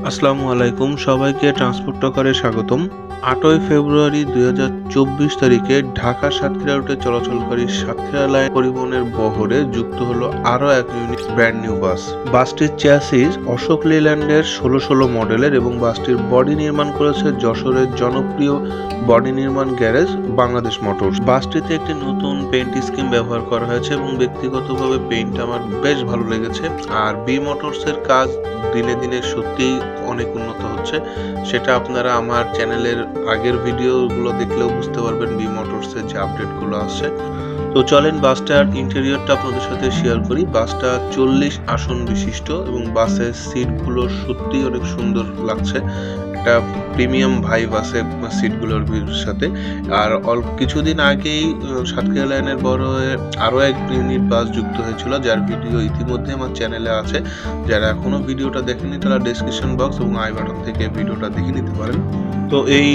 আসসালামু আলাইকুম, সবাইকে ট্রান্সপোর্ট টকারে স্বাগতম। 8ই ফেব্রুয়ারি 2024 তারিখে ঢাকা সাতক্ষীরা রুটে চলাচলকারী সাতক্ষীরা লাইন পরিবহনের বহরে যুক্ত হলো আরও এক ইউনিক ব্র্যান্ড নিউ বাস। বাসটির চ্যাসিস অশোক লেল্যান্ডের 1616 মডেলের এবং বাসটির বডি নির্মাণ করেছে যশোরের জনপ্রিয় বডি নির্মাণ গ্যারেজ বাংলাদেশ মোটরস। বাসটিতে একটি নতুন পেইন্ট স্কিম ব্যবহার করা হয়েছে এবং ব্যক্তিগতভাবে পেইন্টটা আমার বেশ ভালো লেগেছে। আর বি মোটরসের কাজ দিনে দিনে সত্যিই অনেক উন্নত হচ্ছে, সেটা আপনারা আমার চ্যানেলের আগের ভিডিওগুলো দেখলেও বুঝতে পারবেন বি মোটরসের যে আপডেটগুলো আসছে। তো চলেন বাসটার ইন্টেরিয়রটা আপনাদের সাথে শেয়ার করি। বাসটা 40 আসন বিশিষ্ট এবং বাসের সিটগুলো সত্যিই অনেক সুন্দর লাগছে, একটা প্রিমিয়াম ভাইব আছে সিটগুলোর সাথে। আর কিছুদিন আগেই সাতক্ষীরা লাইনের বড় আরও এক ইউনিট বাস যুক্ত হয়েছিল, যার ভিডিও ইতিমধ্যে আমার চ্যানেলে আছে। যারা এখনো ভিডিওটা দেখেনি তারা ডেসক্রিপশন বক্স এবং আই বাটন থেকে ভিডিওটা দেখে নিতে পারেন। তো এই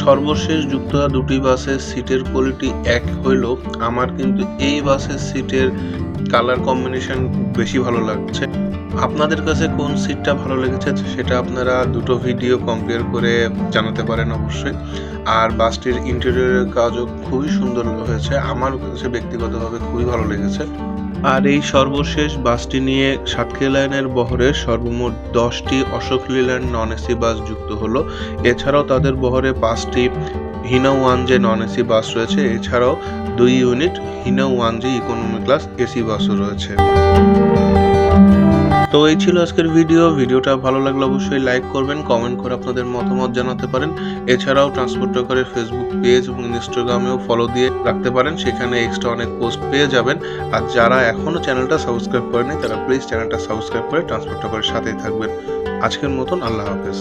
সর্বশেষ যুক্ত হওয়া দুটি বাসের সিটের কোয়ালিটি এক হইলেও আমার কিন্তু এই বাসের সিটের কালার কম্বিনেশন বেশি ভালো লাগছে। আপনাদের কাছে কোন সিটটা ভালো লেগেছে সেটা আপনারা দুটো ভিডিও কম্পেয়ার করে জানাতে পারেন অবশ্যই। আর বাসটির ইন্টেরিয়রের কাজও খুবই সুন্দর হয়েছে, আমার কাছে ব্যক্তিগতভাবে খুবই ভালো লেগেছে। আর এই সর্বশেষ বাসটি নিয়ে সাতক্ষীরা লাইনের বহরে সর্বমোট 10টি Ashok Leyland non AC bus যুক্ত হলো। এছাড়াও তাদের বহরে 5টি হিনো 1J নন এসি বাস রয়েছে। এছাড়াও 2 unit Hino 1J economy class AC বাসও রয়েছে। তো এই ছিল আজকের ভিডিওটা ভালো লাগলে অবশ্যই লাইক করবেন, কমেন্ট করে আপনাদের মতামত জানাতে পারেন। এছাড়াও ট্রান্সপোর্ট টকারের ফেসবুক পেজ এবং ইনস্টাগ্রামেও ফলো দিয়ে রাখতে পারেন, সেখানে এক্সট্রা অনেক পোস্ট পেয়ে যাবেন। আর যারা এখনো চ্যানেলটা সাবস্ক্রাইব করেনি তারা প্লিজ চ্যানেলটা সাবস্ক্রাইব করে ট্রান্সপোর্ট টকারের সাথেই থাকবেন। আজকের মতন আল্লাহ হাফেজ।